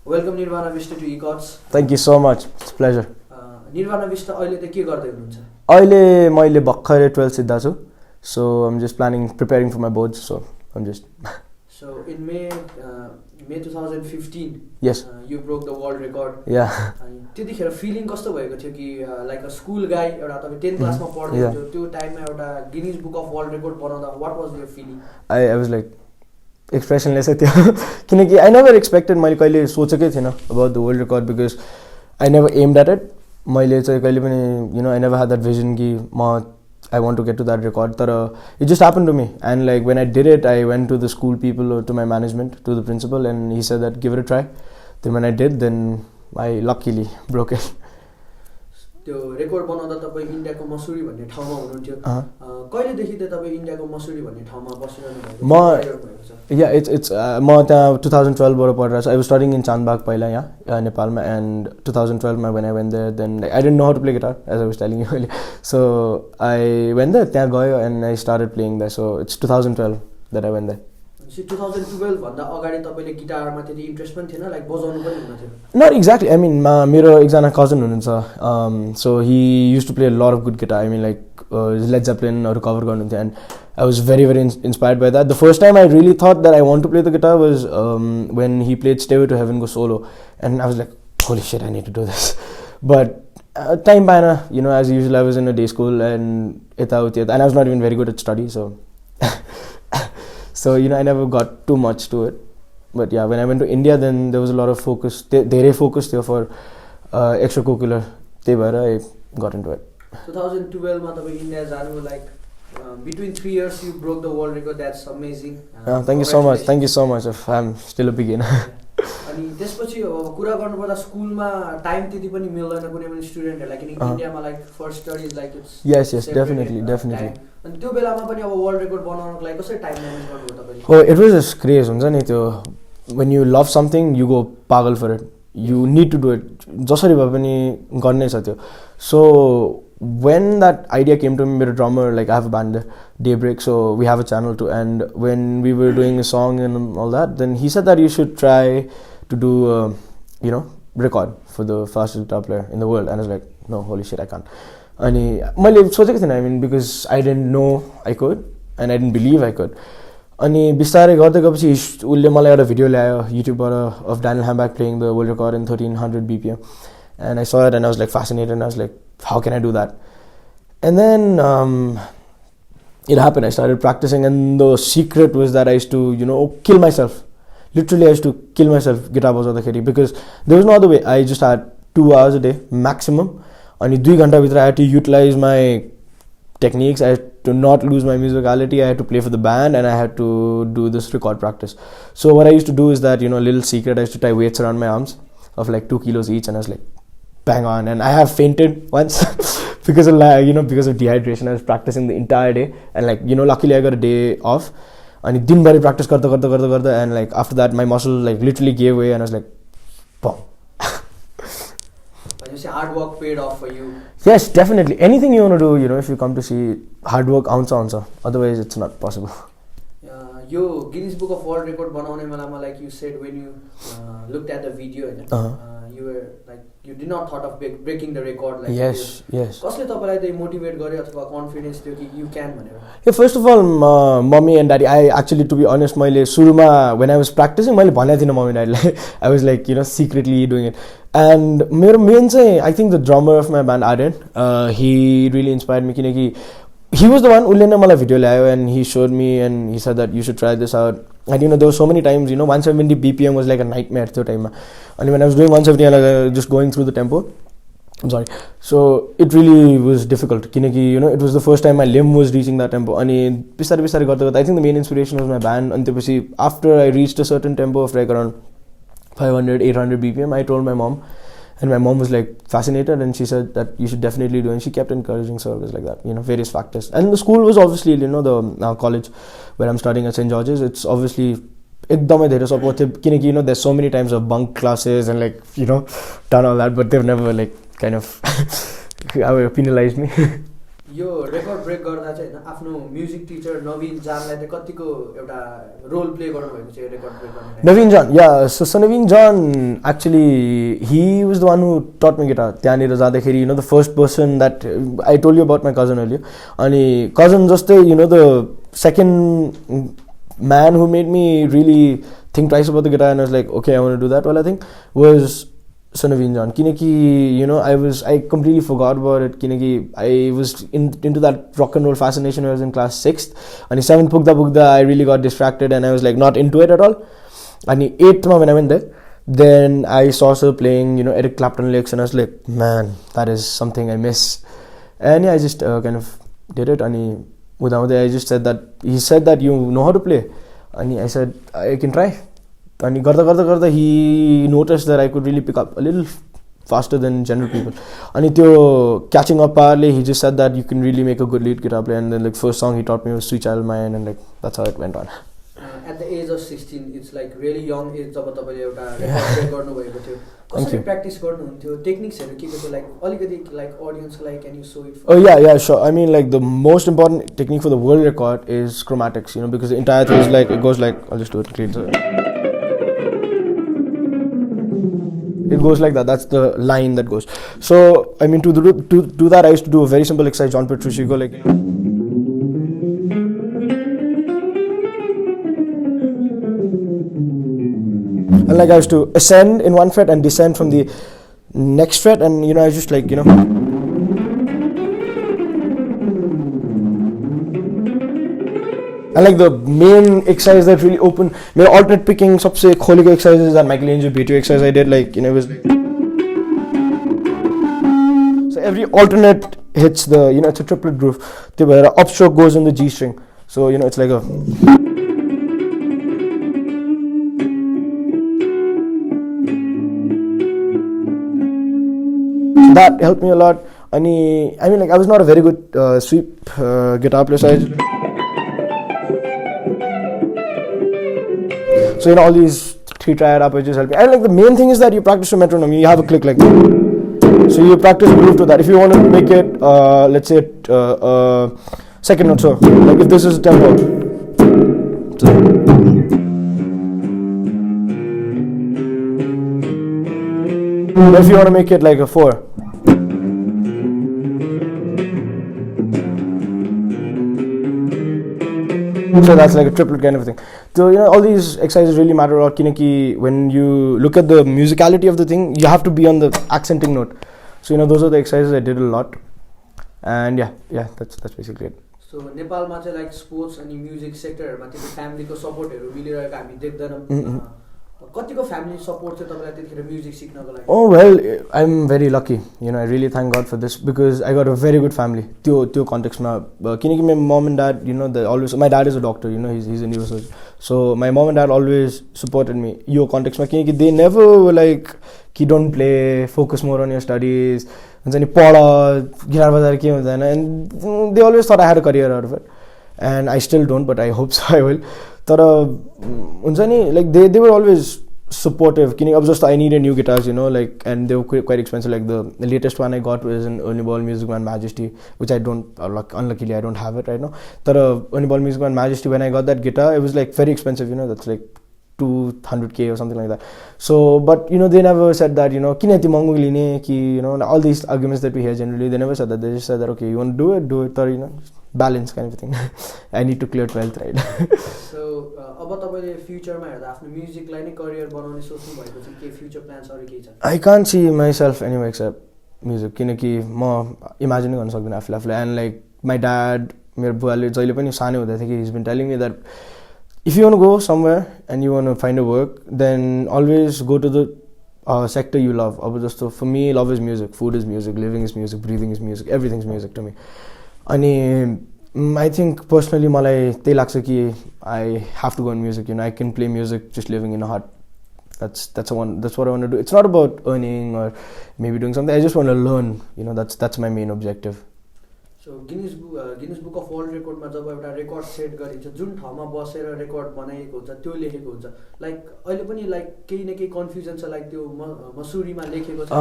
Welcome Nirvana Bista to E-Chords. Thank you so much. It's a pleasure. Nirvana Bista अहिले त के गर्दै हुनुहुन्छ? अहिले मैले भर्खरै 12th सिद्धा छु. So I'm just preparing for my boards. So I'm just. So in May 2015. Yes. You broke the world record. Yeah. त्यतिखेर फिलिङ कस्तो भएको थियो कि लाइक अ स्कुल गाई एउटा तपाईं 10th क्लासमा पढ्दै थियो त्यो टाइममा एउटा Guinness book of world record बनाउँदा what was your feeling? I was like expressionless थियो किनकि I never expected मैले कहिले सोचेकै थिएन about the world record because I never aimed at it. मैले चाहिँ कहिले पनि I never had that vision कि I want to get to that record तर it just happened to me and like when I did it I went to the school people or to my management to the principal and he said that give it a try. Then when I did then I luckily broke it. त्यो record बनाउँदा तपाई इन्डियाको मसुरी भन्ने ठाउँमा हुनुहुन्थ्यो कहिले देखि त तपाई इन्डियाको मसुरी भन्ने ठाउँमा बसिरहनु भएको yeah it's म त्यहाँ 2012 बाट पढिरहेको छु. I was studying in Chandbag पहिला यहाँ नेपालमा and 2012 मा when I went there then I didn't know how to play guitar as I was telling you earlier. So I went there त्यहाँ गयो and I started playing there. So it's 2012 that I went there. 2012 भन्दा अगाडि तपाईले गिटारमा त्यति interest पनि थिएन like बजाउनु पनि हुन थियो? Not exactly. I mean मेरो एकजना कजन हुनुहुन्छ so he used to play a lot of good guitar. I mean like Led Zeppelin or cover गर्नुहुन्थ्यो and I was very inspired by that. The first time I really thought that I want to play the guitar was when he played Stairway to Heaven Go Solo and I was like holy shit I need to do this. But time paina as usual I was in a day school and and I was not even very good at study so so I never got too much to it. But yeah, when I went to India then there was a lot of focus. धेरै focus थियो for extracurricular. त्यही भएर I got into it. 2012 मा तपाई India जानु like between 3 years you broke the world record. That's amazing. Thank you so much. Thank you so much. I'm still a beginner. अनि त्यसपछि कुरा गर्नुपर्दा स्कुलमा टाइम त्यति पनि मिल्दैन कुनै पनि स्टुडेन्टहरुलाई किनकि इन्डियामा like for studies like it's yes definitely अनि त्यो बेलामा पनि अब वर्ल्ड रेकर्ड बनाउनको लागि कसरी टाइम म्यानेज गर्नुभयो तपाईले? Oh, it was just crazy हुन्छ नि त्यो when you love something you go pagal for it. You need to do it. जसरी भए पनि गर्नै छ त्यो. So when that idea came to me, मेरो drummer, like I have a band Daybreak, so we have a channel too, and when we were doing a song and all that, then he said that you should try to do record for the fastest guitar player in the world, and I was like no, holy shit, I can't. अनि मैले सोचेको थिएन I mean because I didn't know I could and I didn't believe I could. अनि बिस्तारै गर्दै गएपछि उसले मलाई एउटा भिडियो ल्यायो युट्युबबाट of Daniel Hambach playing the world record in 1300 BPM and I saw it and I was like fascinated and I was like how can I do that? And then it happened. I started practicing and the secret was that I used to kill myself. Literally I used to kill myself guitar बजाउँदाखेरि because there was no other way. I just had 2 hours a day maximum अनि 2 घण्टा भित्र I had to utilize my techniques. I had to not lose my musicality. I had to play for the band and I had to do this record practice. So what I used to do is that a little secret, I used to tie weights around my arms of like 2 kilos each and I was like bang on, and I have fainted once because of because of dehydration. I was practicing the entire day and like luckily I got a day off and dinbari practice garda and like after that my muscle like literally gave way and I was like boom. But you say hard work paid off for you? Yes, definitely. Anything you want to do, if you come to see, hard work आउँछ otherwise it's not possible. Yo Guinness Book of World Record बनाउने बेलामा like you said when you looked at the video you were like you did not thought of breaking the record like yes कसले तपाईलाई चाहिँ motivate गर्यो अथवा confidence दियो कि you can भनेर? Yeah, first of all mommy and daddy, I actually to be honest मैले सुरुमा when I was practicing मैले भनेको थिएन mommy and daddy I was like secretly doing it and मेरो main चाहिँ I think the drummer of my band Arden he really inspired me किनकि he was the one उसले नै मलाई video ल्यायो and he showed me and he said that you should try this out and there were so many times 170 BPM was like a nightmare त्यो टाइममा and when I was doing 170 like just going through the tempo I'm sorry so it really was difficult किनकि it was the first time my limb was reaching that tempo अनि बिस्तारै गर्दै I think the main inspiration was my band अनि त्यसपछि after I reached a certain tempo of like around 500-800 BPM I told my mom and my mom was like fascinated and she said that you should definitely do it and she kept encouraging service like that various factors and the school was obviously the college where I'm studying at St. George's it's obviously एकदमै धेरै support थियो किनकि there's so many times of bunk classes and like done all that but they've never like kind of penalized me. यो record break गर्दा चाहिँ हैन आफ्नो music teacher नवीन जानलाई चाहिँ कतिको एउटा रोल प्ले गर्नुभएको छ यो रेकर्ड ब्रेक गर्ने Naveen John, yeah. So Naveen John, actually, he was the one who taught me guitar. त्यहाँनिर जाँदाखेरि, the first person that I told you about my cousin earlier. अनि cousin जस्तै, the second man who made me really think twice about the guitar, and I was like, okay, I want to do that. Well, I think was Naveen John. Kineki, I completely forgot about it. Kineki, I was into that rock and roll fascination when I was in class 6th. And 7th Pugda, I really got distracted and I was like not into it at all. And 8th when I went there, then I saw her playing, Eric Clapton lyrics, and I was like, man, that is something I miss. And yeah, I just kind of did it. And I just said that, he said that you know how to play. And I said, I can try. And he noticed that I could really pick up a little faster than general people. And catching up partly, he just said that you can really make a good lead guitar player. And then first song he taught me was Sweet Child Mine, and that's how it went on. At the age of 16, it's like really young age जब तपाईले एउटा record play गर्नु भएको थियो कसरी practice गर्नुहुन्थ्यो टेक्निक्सहरु के के थियो लाइक अलिकति लाइक ऑडियन्सको लागि can you show it oh yeah sure I mean like the most important technique for the world record is chromatics because the entire thing is like it goes like I'll just do it clean so it goes like that. That's the line that goes. So I mean to do that I used to do a very simple exercise. John Petrucci, you go like and like I used to ascend in one fret and descend from the next fret, and I was just like and like the main exercise that really opened my alternate picking सबसे खोलेको exercises that Michelangelo B2 exercise I did like it was like so every alternate hits the it's a triplet groove त्यो भएर upstroke goes in the G string so it's like a so that helped me a lot. I mean like I was not a very good sweep guitar player so I just so all these 3 triad arpeggios help me. And like the main thing is that you practice to metronome. You have a click like that. So you practice groove to that. If you want to make it, let's say, second note. So like if this is a tempo. So. If you want to make it like a 4. So that's like a triplet kind of thing. So all these exercises really matter a lot. When you look at the musicality of the thing, you have to be on the accenting note. So those are the exercises I did a lot. And yeah, that's basically it. So Nepal ma like sports and music sector ma family ko support heru milireko हामी देख्दैनौं. कतिको family support चाहिँ तपाईलाई त्यतिखेर music सिक्नको लागि? Oh well, I'm very lucky. I really thank God for this because I got a very good family. त्यो context ma किनकि my mom and dad, they always my dad is a doctor, he's a neurosurgeon. So my mom and dad always supported me. Yo context ma किनकि they never were like कि don't play, focus more on your studies. And then पढ guitar बजाएर के हुँदैन and they always thought I had a career out of it. And I still don't, but I hope so I will. Like they were always supportive. I needed new guitars, like, and they were quite expensive. Like the latest one I got was an Ernie Ball Music Man Majesty, which I don't, unluckily I don't have it right now. Ernie Ball Music Man Majesty, when I got that guitar, it was like very expensive, that's like 200k or something like that. So, but they never said that, all these arguments that we hear generally, they never said that. They just said that, okay, you want to do it, or balance kind of thing. I need to clear 12th, right? So, अब तपाईले फ्युचरमा हेर्दा आफ्नो म्युजिकलाई नै career बनाउने सोच्नु भएको छ के फ्युचर प्लान्स अरु के छ? I can't see myself anywhere except music किनकि म इमेजिन गर्न सक्दिन आफूलाई and like my dad मेरो बुवाले जहिले पनि सानो हुँदा थियो कि he's been telling me that if you want to go somewhere and you want to find a work then always go to the sector you love. अब जस्तो for me love is music, food is music, living is music, breathing is music, everything's music to me. अनि I think personally मलाई त्यही लाग्छ कि I have to go in music, I can play music just living in a hut. That's what I want to do. It's not about earning or maybe doing something. I just want to learn, that's my main objective. So Guinness book of world रेकर्डमा जब एउटा record set गरिन्छ जुन ठाउँमा बसेर record बनाइएको हुन्छ त्यो लेखेको हुन्छ लाइक अहिले पनि लाइक केही न केही कन्फ्युजन छ लाइक त्यो मसुरीमा लेखेको छ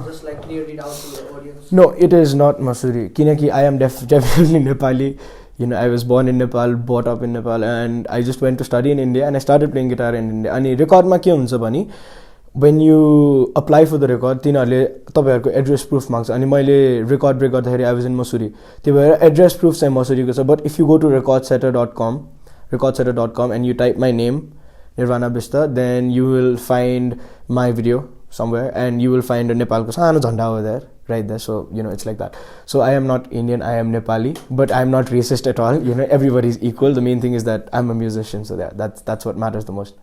just like clear it out to the audience no it is not Mussoorie किनकि I am definitely Nepali you know I was born in Nepal brought up in Nepal and I just went to study in India and I started playing guitar in India अनि रेकर्डमा के हुन्छ भने when you apply for the record तिनीहरूले तपाईहरुको address proof माग्छ अनि मैले record break गर्दाखेरि I was in Mussoorie त्यही भएर एड्रेस प्रुफ चाहिँ मसुरीको छ but if you go to recordsetter.com and you type my name Nirvana Bista then you will find my video somewhere and you will find a Nepalko सानो झण्डा over there right there so you know it's like that so I am not Indian I am Nepali but I am not racist at all you know everybody is equal the main thing is that I'm a musician so that's what matters the most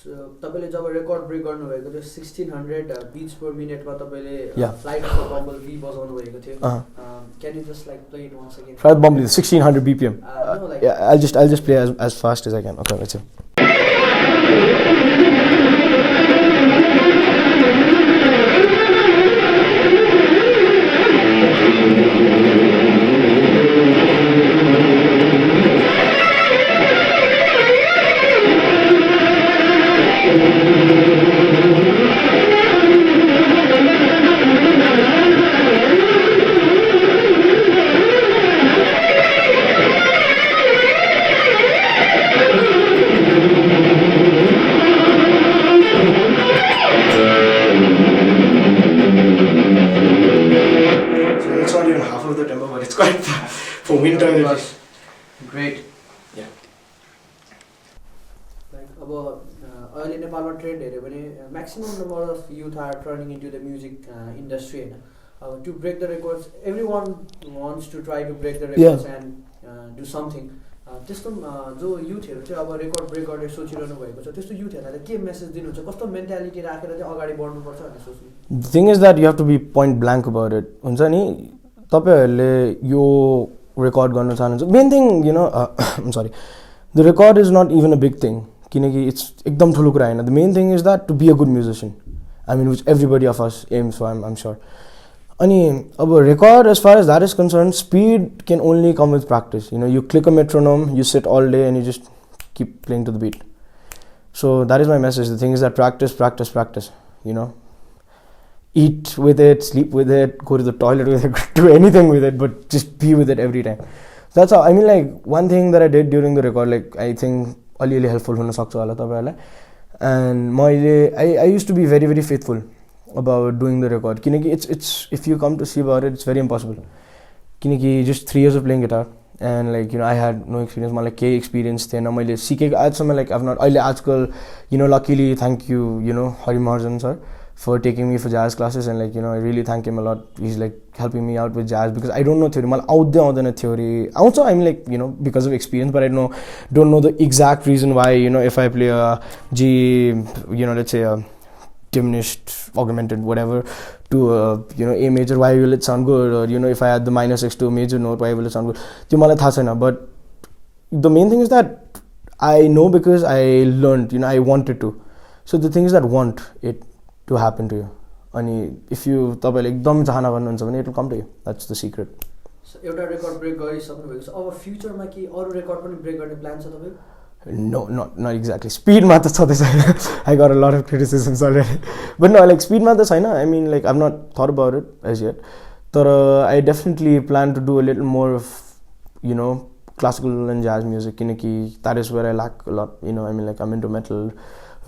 so तपाईले जब record break गर्नु भएको थियो 1600 beats per minute मा तपाईले flight of the bumblebee बजाउनु भएको थियो can you just like play it once again Flight of the Bumblebee 1600 BPM no, like, yeah I'll just play as fast as I can okay let's see for winter it was great yeah like अब अहिले नेपालमा trend हेर्यो भने maximum number of youth are turning into the music industry हैन अब to break the records everyone wants to try to break the records and do something त्यस्तो जो युथहरु चाहिँ अब रेकर्ड ब्रेक गर्ने सोचिरहनु भएको छ त्यस्तो युथहरुलाई के मेसेज दिनुहुन्छ कस्तो मेन्टालिटी राखेर चाहिँ अगाडि बढ्नुपर्छ भन्ने सोच्नु The thing is that you have to be point blank about it हुन्छ नि तपाईहरुले यो रेकर्ड गर्न चाहनुहुन्छ main thing you know I'm sorry the record is not even a big thing किनकि it's एकदम ठुलो कुरा हैन the main thing is that to be a good musician I mean which everybody of us aims for I'm sure अनि अब record as far as that is concerned speed can only come with practice you know you click a metronome you sit all day and you just keep playing to the beat so that is my message the thing is that practice you know eat with it sleep with it go to the toilet with it do anything with it but just be with it every time that's how I mean like one thing that I did during the record like I think aliali helpful huna सक्छ होला तपाईहरुलाई and I used to be very very faithful about doing the record kinaki it's if you come to see about it it's very impossible kinaki just 3 years of playing guitar and like you know I had no experience मलाई केही experience थिएन मैले सिकेको आजसम्म like I've not अहिले आजकल you know luckily thank you know Hari Mahajan sir for taking me for jazz classes and like you know I really thank him a lot he's like helping me out with jazz because I don't know theory मलाई आउँदैन theory also I'm like you know because of experience but I don't know the exact reason why you know if I play a G you know let's say a diminished augmented whatever to a you know A major why will it sound good or you know if I add the -6 to a major note why will it sound good त्यो मलाई थाहा छैन but the main thing is that I know because I learned you know I wanted to so the thing is that want it to happen to you अनि if you तपाईले एकदम चाहना गर्नुहुन्छ भने it will come to you that's the secret एउटा record break गरिसक्नु भएको छ अब फ्युचरमा के अरु रेकर्ड पनि ब्रेक गर्ने प्लान छ तपाईको No, not exactly. Speed ma ta chhaदै छैन. I got a lot of criticisms already. But no, like speed ma ta छैन. I mean, like I've not thought about it as yet. But I definitely plan to do a little more of, you know, classical and jazz music. Kinaki that is where I lack a lot. You know, I mean, like I'm into metal,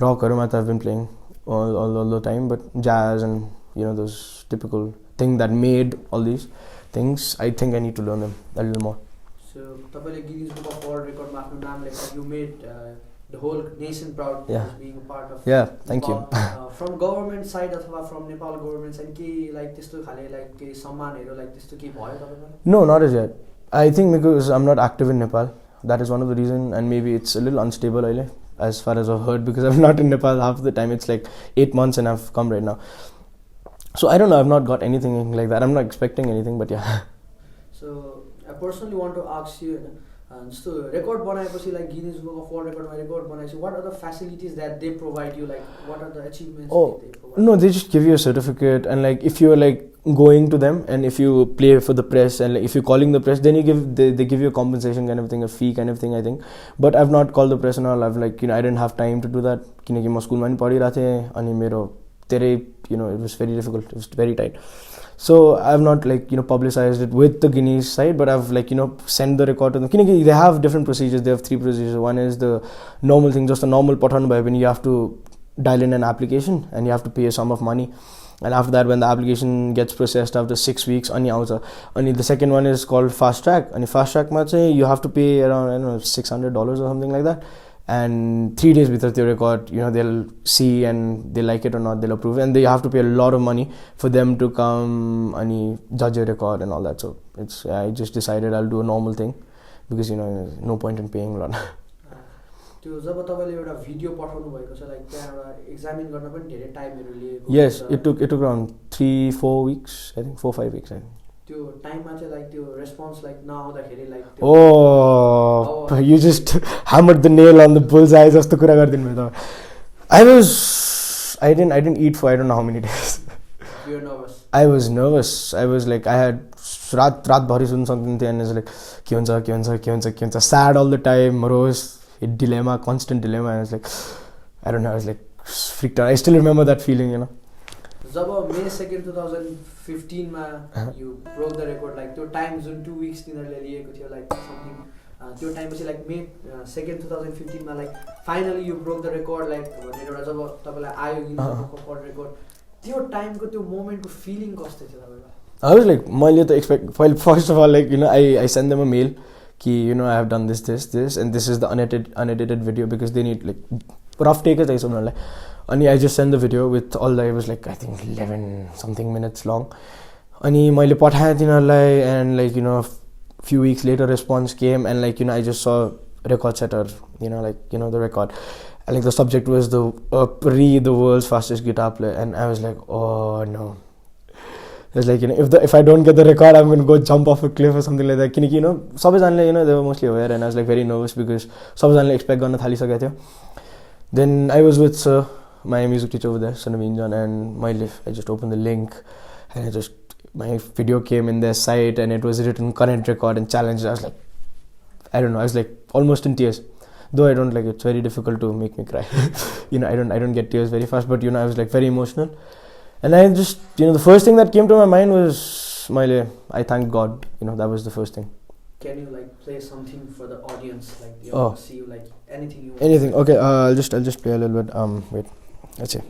rock. I've been playing all the time. But jazz and you know those typical thing that made all these things. I think I need to learn them a little more. So, तपाईले Guinness book of world रेकर्डमा आफ्नो नाम लेखेर you made the whole nation proud as being a part of thank you from government side अथवा from Nepal government side के like त्यस्तो खाले like के सम्मानहरु like त्यस्तो के भयो तपाईलाई No, not as yet. I think because I'm not active in Nepal that is one of the reason and maybe it's a little unstable as far as I've heard because I'm not in Nepal half the time it's like 8 months and I've come right now so I don't know I've not got anything like that I'm not expecting anything but yeah so I personally want to ask you जस्तो record बनाएपछि like Guinness book of world रेकर्डमा record बनाएपछि what are the facilities that they provide you like what are the achievements No, they just give you a certificate, and like if you're like going to them and if you play for the press and like if you're calling the press, then they give you a compensation kind of thing, a fee kind of thing, I think. But I've not called the press and all. I've like, I didn't have time to do that किनकि म स्कुलमा नि पढिरहेको थिएँ अनि मेरो धेरै it was very difficult, it was very tight. So I've not like publicized it with the Guinness side, but I've like sent the record to them. किनकि they have different procedures. They have 3 procedures. One is the normal thing, just a normal पठाउनु भयो भने you have to dial in an application and you have to pay a sum of money, and after that when the application gets processed after 6 weeks अनि आउँछ. अनि the second one is called fast track. अनि fast track मा चाहिँ you have to pay around I don't know $600 or something like that, and 3 days भित्र त्यो record they'll see and they like it or not, they'll approve, and they have to pay a lot of money for them to come and judge your record and all that. So I just decided I'll do a normal thing because there's no point in paying a lot. त्यो जब तपाईले एउटा video पठाउनु भएको छ like त्यहाँ एउटा examine गर्न पनि धेरै टाइमहरु लिएको Yes, it took around 3-4 weeks, I think 4-5 weeks. त्यो टाइममा चाहिँ लाइक त्यो रेस्पोन्स लाइक नआउँदाखेरि like Oh, you just hammered the nail on the bullseye जस्तो कुरा गर्दिनु भयो तपाईं. I didn't eat for I don't know how many days. You were nervous. I was nervous. I was like, I had रात भरि सुन्न सक्दिनँ थिएँ, and it's like के हुन्छ sad all the time, morose, dilemma, constant dilemma. And I was like, I don't know, I was like freaked out. I still remember that feeling, जब May 2nd 2015 मा you broke the record like त्यो time जुन 2 weeks तिनीहरुले लिएको थियो like something त्यो time पछि like May 2nd 2015 मा like finally you broke the record like भनेर एउटा जब तपाईलाई आयो गिनिज रेकर्ड त्यो टाइमको त्यो मोमेन्टको फिलिङ कस्तो थियो तपाईलाई? I was like, मैले त expect first of all like I send them a mail कि I have done this and this is the unedited video because they need like rough take चाहिँ उनीहरुलाई. अनि I just sent the video with all that. It was like I think 11 something minutes long. अनि मैले पठाएँ तिनीहरुलाई, and like few weeks later response came, and like I just saw record setter, like the record, and like the subject was the world's fastest guitar player, and I was like, oh no. It's like if I don't get the record, I'm going to go jump off a cliff or something like that. किनकि सबैजनाले they were mostly aware, and I was like very nervous because सबैजनाले expect गर्न थालिसकेको थियो. Then I was with my music teacher over there, Sanavinjan, and I just opened the link, and my video came in their site, and it was written current record and challenge. I was like, I don't know, I was like almost in tears. Though I don't like it's very difficult to make me cry. I don't get tears very fast, but I was like very emotional. And I just, the first thing that came to my mind was I thank God. That was the first thing. Can you like play something for the audience, like they want to see you, like anything you want? Anything? Okay, I'll just play a little bit. Wait, let's see.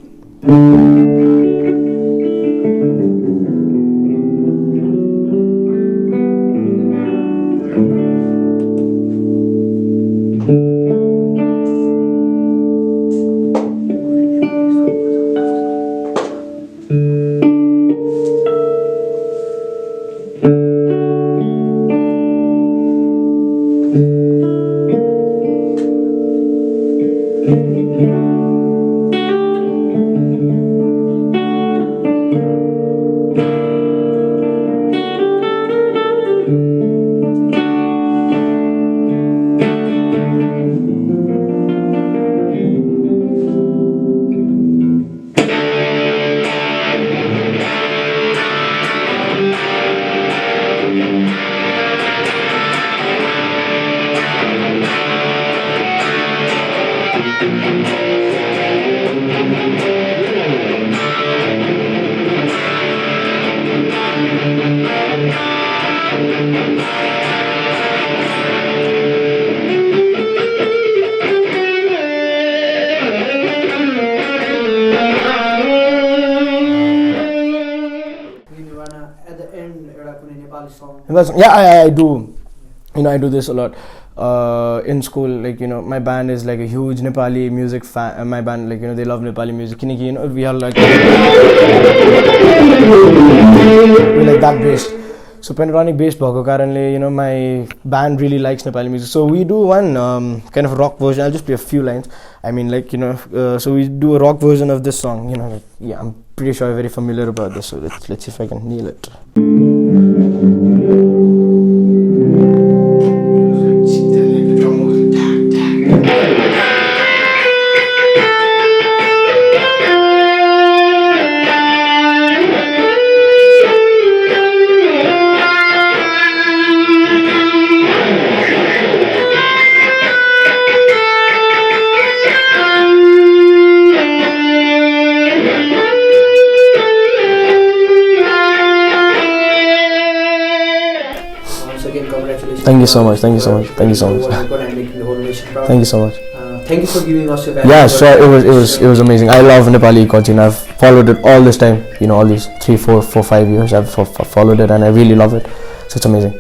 Yeah, I do. I do this a lot. In school, like my band is like a huge Nepali music fan. My band, like they love Nepali music. We are like we're like that based. So pentatonic based bhako karanle, my band really likes Nepali music. So we do one kind of rock version. I'll just play a few lines. I mean, like so we do a rock version of this song. Yeah, I'm pretty sure you're very familiar about this. So let's see if I can nail it. Thank you so much. Thank you so much. Thank you so much. And making the whole nation proud. Thank you so much. Thank you for giving us your Yeah, sure. It was amazing. I love Nepali E-Chords. I've followed it all this time. All these 3, 4, 5 years. I've followed it, and I really love it. So it's amazing.